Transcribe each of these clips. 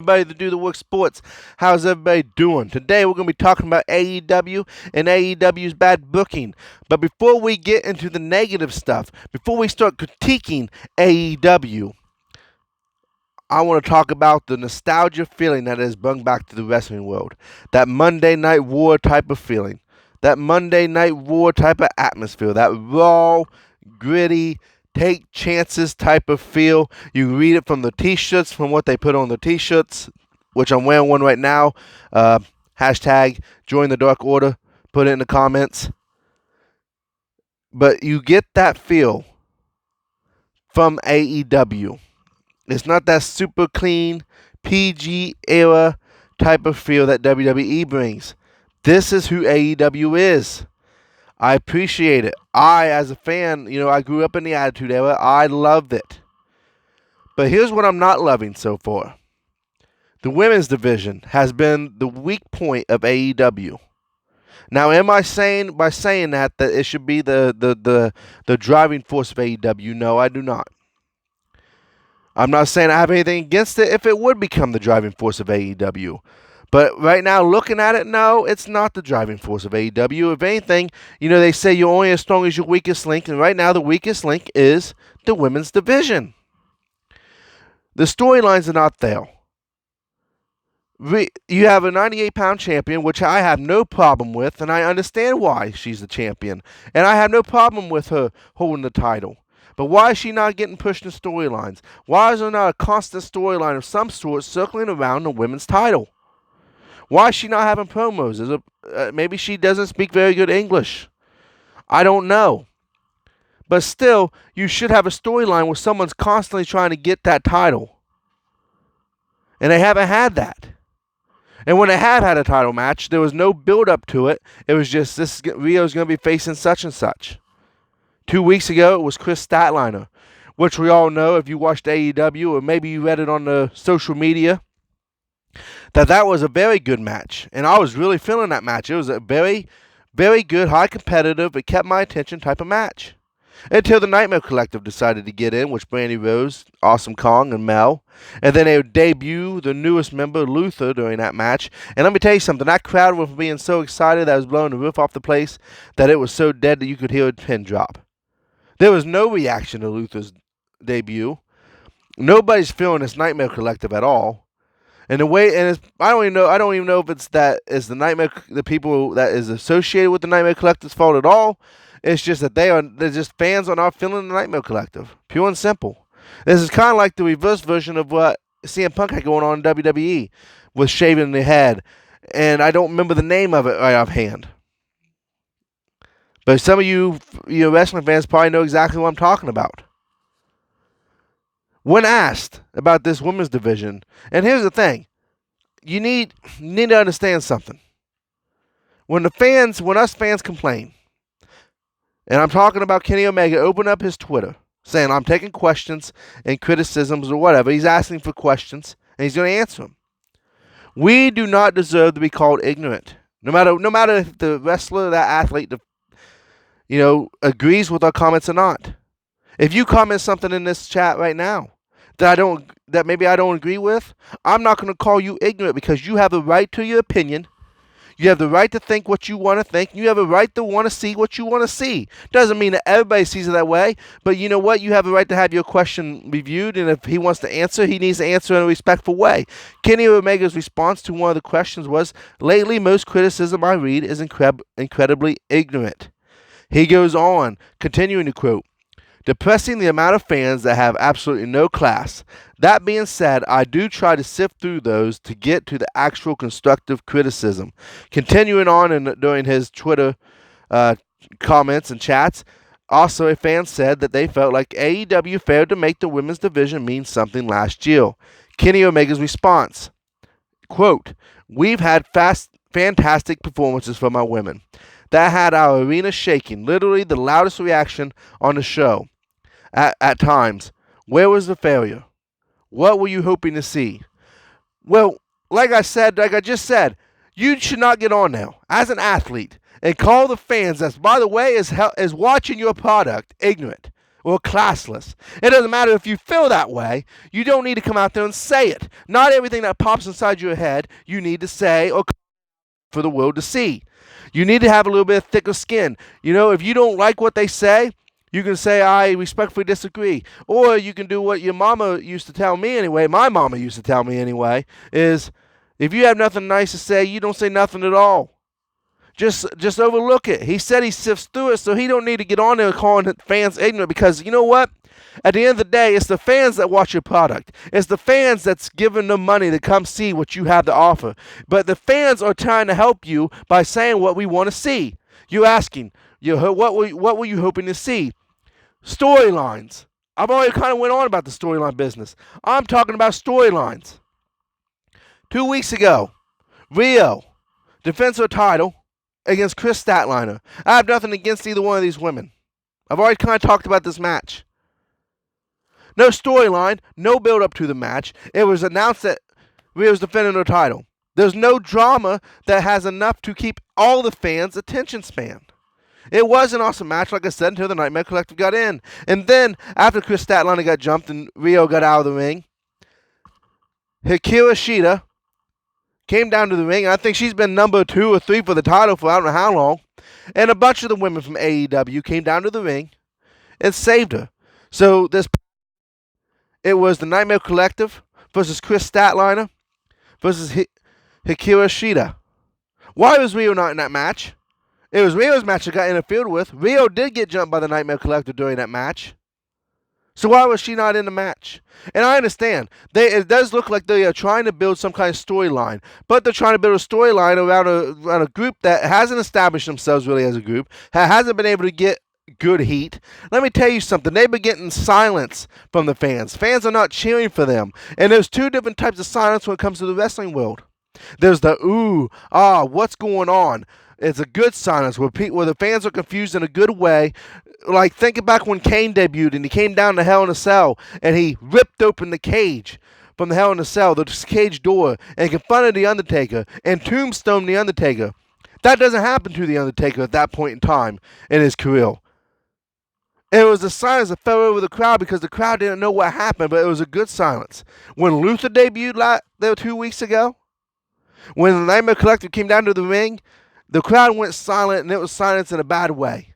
Everybody to do the work sports. How's everybody doing? Today we're going to be talking about AEW and AEW's bad booking. But before we get into the negative stuff, before we start critiquing AEW, I want to talk about the nostalgia feeling that has brought back to the wrestling world. That Monday Night War type of feeling. That Monday Night War type of atmosphere. That raw, gritty, take chances type of feel. You read it from the t-shirts, from what they put on the t-shirts, which I'm wearing one right now. Hashtag join the Dark Order. Put it in the comments. But you get that feel from AEW. It's not that super clean, PG era type of feel that WWE brings. This is who AEW is. I appreciate it. As a fan, I grew up in the Attitude Era. I loved it. But here's what I'm not loving so far. The women's division has been the weak point of AEW. Now, am I saying by saying that it should be the driving force of AEW? No, I do not. I'm not saying I have anything against it if it would become the driving force of AEW. But right now, looking at it, no, it's not the driving force of AEW. If anything, they say you're only as strong as your weakest link, and right now the weakest link is the women's division. The storylines are not there. You have a 98-pound champion, which I have no problem with, and I understand why she's the champion. And I have no problem with her holding the title. But why is she not getting pushed in storylines? Why is there not a constant storyline of some sort circling around the women's title? Why is she not having promos? Maybe she doesn't speak very good English. I don't know. But still, you should have a storyline where someone's constantly trying to get that title. And they haven't had that. And when they have had a title match, there was no build-up to it. It was just, Rio's going to be facing such and such. 2 weeks ago, it was Chris Statlander, which we all know if you watched AEW or maybe you read it on the social media, that was a very good match. And I was really feeling that match. It was a very, very good, high competitive, it kept my attention type of match. Until the Nightmare Collective decided to get in, which Brandy Rose, Awesome Kong, and Mel. And then they would debut the newest member, Luther, during that match. And let me tell you something, that crowd was being so excited that it was blowing the roof off the place that it was so dead that you could hear a pin drop. There was no reaction to Luther's debut. Nobody's feeling this Nightmare Collective at all. And the way, I don't even know if it's the people that is associated with the Nightmare Collective's fault at all. It's just that they're just fans are not feeling the Nightmare Collective. Pure and simple. This is kind of like the reverse version of what CM Punk had going on in WWE with shaving the head. And I don't remember the name of it right offhand. But some of you wrestling fans probably know exactly what I'm talking about. When asked about this women's division, and here's the thing, you need to understand something. When us fans complain, and I'm talking about Kenny Omega open up his Twitter, saying I'm taking questions and criticisms or whatever. He's asking for questions, and he's going to answer them. We do not deserve to be called ignorant. No matter if the wrestler, that athlete, agrees with our comments or not. If you comment something in this chat right now that maybe I don't agree with, I'm not going to call you ignorant because you have the right to your opinion. You have the right to think what you want to think. You have a right to want to see what you want to see. Doesn't mean that everybody sees it that way, but you know what? You have a right to have your question reviewed, and if he wants to answer, he needs to answer in a respectful way. Kenny Omega's response to one of the questions was, lately most criticism I read is incredibly ignorant. He goes on, continuing to quote, depressing the amount of fans that have absolutely no class. That being said, I do try to sift through those to get to the actual constructive criticism. Continuing on during his Twitter comments and chats, also a fan said that they felt like AEW failed to make the women's division mean something last year. Kenny Omega's response, quote, we've had fantastic performances from our women. That had our arena shaking, literally the loudest reaction on the show. At times, where was the failure? What were you hoping to see? Well, like I just said, you should not get on now as an athlete and call the fans that, by the way, is watching your product ignorant. or classless. It doesn't matter if you feel that way. You don't need to come out there and say it. Not everything that pops inside your head you need to say or for the world to see. You need to have a little bit of thicker skin. If you don't like what they say, you can say, I respectfully disagree. Or you can do what your mama used to tell me anyway, my mama used to tell me anyway, is if you have nothing nice to say, you don't say nothing at all. Just overlook it. He said he sifts through it, so he don't need to get on there calling fans ignorant, because you know what? At the end of the day, it's the fans that watch your product. It's the fans that's giving them money to come see what you have to offer. But the fans are trying to help you by saying what we want to see. You're asking, what were you hoping to see? Storylines. I've already kind of went on about the storyline business. I'm talking about storylines. 2 weeks ago, Rio, defensive title against Kris Statlander. I have nothing against either one of these women. I've already kind of talked about this match. No storyline, no build up to the match. It was announced that Rio's defending her title. There's no drama that has enough to keep all the fans' attention span. It was an awesome match, like I said, until the Nightmare Collective got in. And then, after Kris Statlander got jumped and Rio got out of the ring, Hikaru Shida came down to the ring. I think she's been number 2 or 3 for the title for I don't know how long. And a bunch of the women from AEW came down to the ring and saved her. So it was the Nightmare Collective versus Kris Statlander versus Hikaru Shida. Why was Rio not in that match? It was Rio's match that got interfered with. Rio did get jumped by the Nightmare Collective during that match. So why was she not in the match? And I understand. It does look like they are trying to build some kind of storyline. But they're trying to build a storyline around a group that hasn't established themselves really as a group. Hasn't been able to get good heat. Let me tell you something. They've been getting silence from the fans. Fans are not cheering for them. And there's 2 different types of silence when it comes to the wrestling world. There's the ooh, what's going on? It's a good silence where the fans are confused in a good way. Like, thinking back when Kane debuted and he came down to Hell in a Cell and he ripped open the cage from the Hell in a Cell, the cage door, and confronted The Undertaker and tombstoned The Undertaker. That doesn't happen to The Undertaker at that point in time in his career. And it was a silence that fell over the crowd because the crowd didn't know what happened, but it was a good silence. When Luther debuted there 2 weeks ago, when the Nightmare Collective came down to the ring, the crowd went silent, and it was silence in a bad way.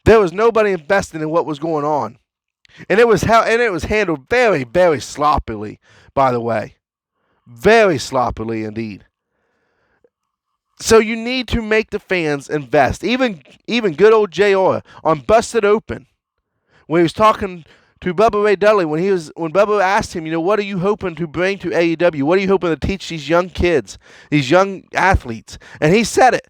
There was nobody invested in what was going on. And it was handled very, very sloppily, by the way. Very sloppily indeed. So you need to make the fans invest. Even good old JR on Busted Open, when he was talking to Bubba Ray Dudley, when Bubba asked him, what are you hoping to bring to AEW? What are you hoping to teach these young kids, these young athletes? And he said it,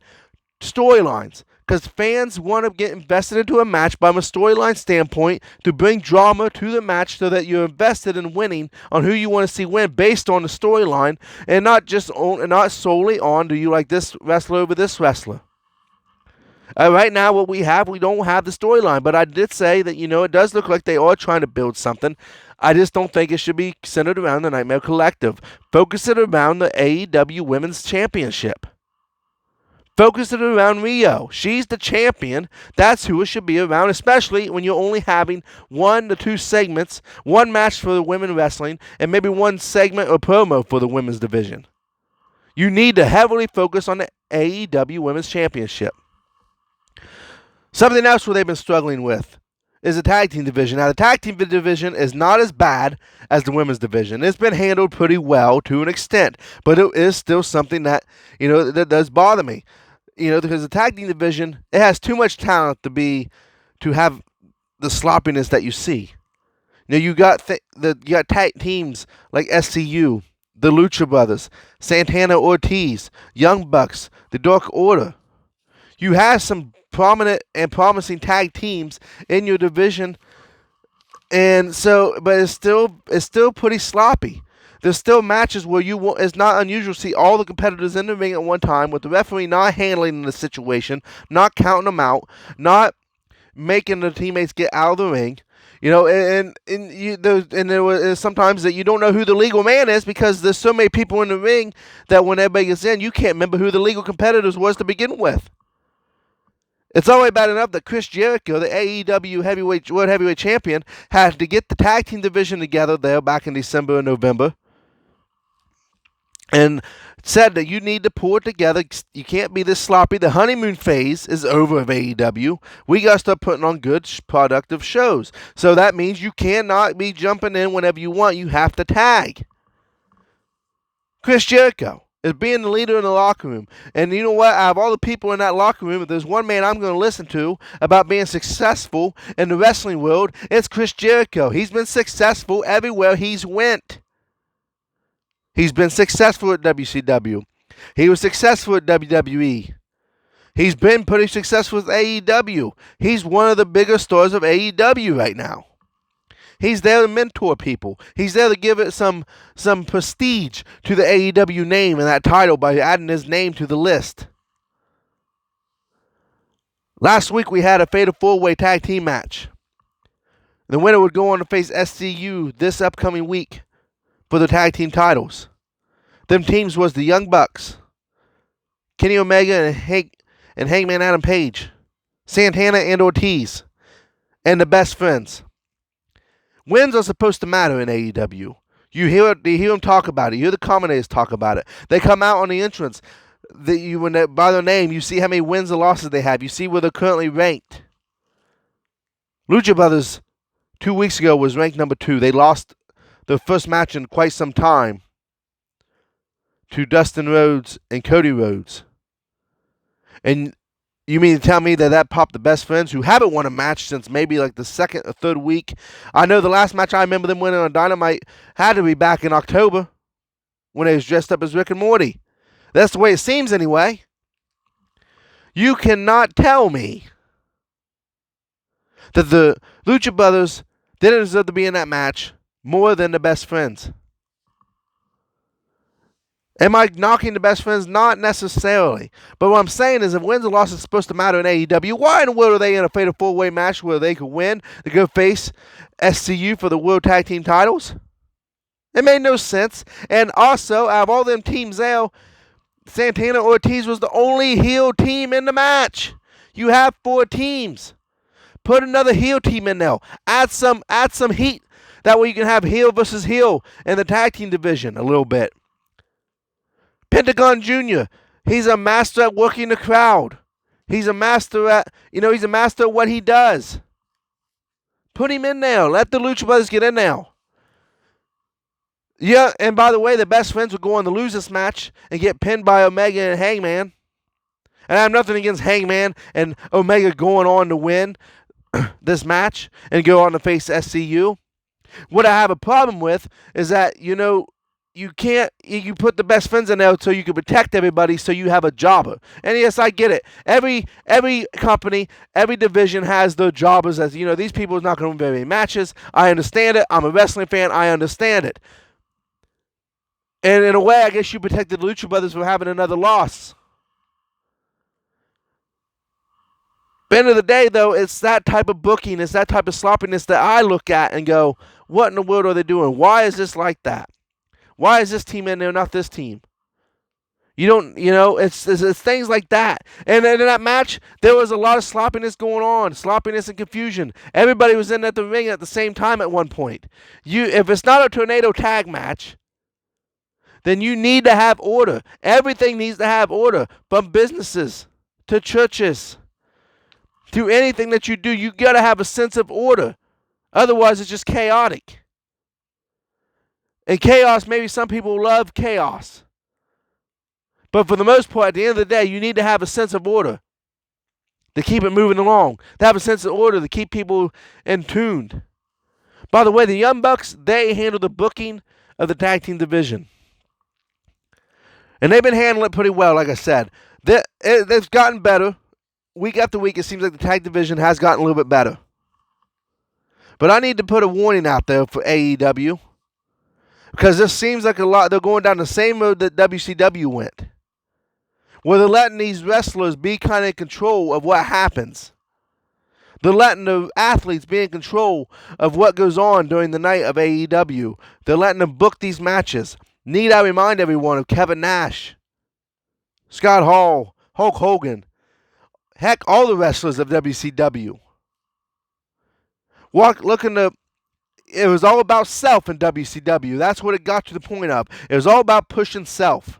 storylines. Because fans want to get invested into a match from a storyline standpoint to bring drama to the match so that you're invested in winning on who you want to see win based on the storyline and not solely on do you like this wrestler over this wrestler. Right now, what we don't have the storyline. But I did say that, it does look like they are trying to build something. I just don't think it should be centered around the Nightmare Collective. Focus it around the AEW Women's Championship. Focus it around Rio. She's the champion. That's who it should be around, especially when you're only having 1 to 2 segments, 1 match for the women wrestling, and maybe 1 segment or promo for the women's division. You need to heavily focus on the AEW Women's Championship. Something else where they've been struggling with is the tag team division. Now, the tag team division is not as bad as the women's division. It's been handled pretty well to an extent, but it is still something that, that does bother me. Because the tag team division, it has too much talent to have the sloppiness that you see. You got tag teams like SCU, the Lucha Brothers, Santana Ortiz, Young Bucks, the Dark Order. You have some prominent and promising tag teams in your division, and so, but it's still pretty sloppy. There's still matches where it's not unusual to see all the competitors in the ring at one time with the referee not handling the situation, not counting them out, not making the teammates get out of the ring. There was sometimes that you don't know who the legal man is because there's so many people in the ring that when everybody gets in, you can't remember who the legal competitors was to begin with. It's already bad enough that Chris Jericho, the AEW World Heavyweight Champion, had to get the tag team division together there back in December and November and said that you need to pull it together. You can't be this sloppy. The honeymoon phase is over of AEW. We got to start putting on good, productive shows. So that means you cannot be jumping in whenever you want. You have to tag. Chris Jericho is being the leader in the locker room. And you know what? Out of all the people in that locker room, if there's one man I'm going to listen to about being successful in the wrestling world, it's Chris Jericho. He's been successful everywhere he's went. He's been successful at WCW. He was successful at WWE. He's been pretty successful with AEW. He's one of the bigger stars of AEW right now. He's there to mentor people. He's there to give it some prestige to the AEW name and that title by adding his name to the list. Last week we had a fatal four-way tag team match. The winner would go on to face SCU this upcoming week for the tag team titles. Them teams was the Young Bucks, Kenny Omega and Hangman Adam Page, Santana and Ortiz, and the Best Friends. Wins are supposed to matter in AEW. You hear them talk about it. You hear the commentators talk about it. They come out on the entrance. By their name, you see how many wins or losses they have. You see where they're currently ranked. Lucha Brothers 2 weeks ago was ranked number 2. They lost their first match in quite some time to Dustin Rhodes and Cody Rhodes. And you mean to tell me that popped the Best Friends, who haven't won a match since maybe like the second or third week? I know the last match I remember them winning on Dynamite had to be back in October when they was dressed up as Rick and Morty. That's the way it seems anyway. You cannot tell me that the Lucha Brothers didn't deserve to be in that match more than the Best Friends. Am I knocking the Best Friends? Not necessarily. But what I'm saying is if wins and losses are supposed to matter in AEW, why in the world are they in a fatal four-way match where they could win to go face SCU for the World Tag Team titles? It made no sense. And also, out of all them teams there, Santana Ortiz was the only heel team in the match. You have 4 teams. Put another heel team in there. Add some heat. That way you can have heel versus heel in the tag team division a little bit. Pentagon Jr., he's a master at working the crowd. He's a master at what he does. Put him in there. Let the Lucha Brothers get in there. Yeah, and by the way, the Best Friends will go on to lose this match and get pinned by Omega and Hangman. And I have nothing against Hangman and Omega going on to win this match and go on to face SCU. What I have a problem with is that, you put the Best Friends in there so you can protect everybody so you have a jobber. And yes, I get it. Every company, every division has their jobbers as, these people are not going to win very many matches. I understand it. I'm a wrestling fan. I understand it. And in a way, I guess you protected the Lucha Brothers from having another loss. At the end of the day, though, it's that type of booking, it's that type of sloppiness that I look at and go, what in the world are they doing? Why is this like that? Why is this team in there, not this team? It's things like that. And in that match, there was a lot of sloppiness going on, sloppiness and confusion. Everybody was in at the ring at the same time at one point. If it's not a tornado tag match, then you need to have order. Everything needs to have order, from businesses to churches. To anything that you do, you got to have a sense of order. Otherwise, it's just chaotic. And chaos, maybe some people love chaos. But for the most part, at the end of the day, you need to have a sense of order to keep it moving along. To have a sense of order to keep people in tune. By the way, the Young Bucks, they handle the booking of the tag team division. And they've been handling it pretty well, like I said. They've gotten better. Week after week, it seems like the tag division has gotten a little bit better. But I need to put a warning out there for AEW. Because this seems like they're going down the same road that WCW went. Where they're letting these wrestlers be kind of in control of what happens. They're letting the athletes be in control of what goes on during the night of AEW. They're letting them book these matches. Need I remind everyone of Kevin Nash, Scott Hall, Hulk Hogan, Heck, all the wrestlers of WCW. It was all about self in WCW. That's what it got to the point of. It was all about pushing self.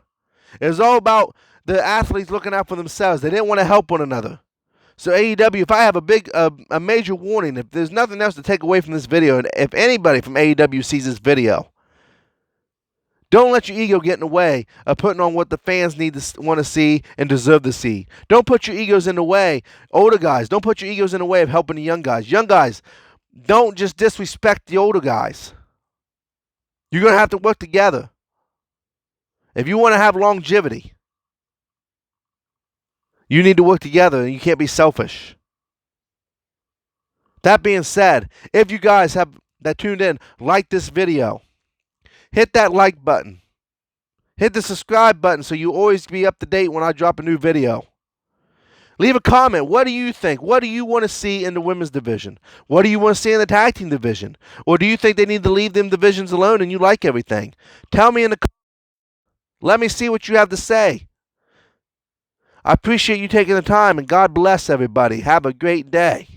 It was all about the athletes looking out for themselves. They didn't want to help one another. So AEW, if I have a major warning, if there's nothing else to take away from this video, and if anybody from AEW sees this video, don't let your ego get in the way of putting on what the fans want to see and deserve to see. Don't put your egos in the way. Older guys, don't put your egos in the way of helping the young guys. Young guys, don't just disrespect the older guys. You're going to have to work together if you want to have longevity. You need to work together, and you can't be selfish. That being said, if you guys that tuned in, like this video. Hit that like button. Hit the subscribe button so you always be up to date when I drop a new video. Leave a comment. What do you think? What do you want to see in the women's division? What do you want to see in the tag team division? Or do you think they need to leave them divisions alone and you like everything? Tell me in the comments. Let me see what you have to say. I appreciate you taking the time, and God bless everybody. Have a great day.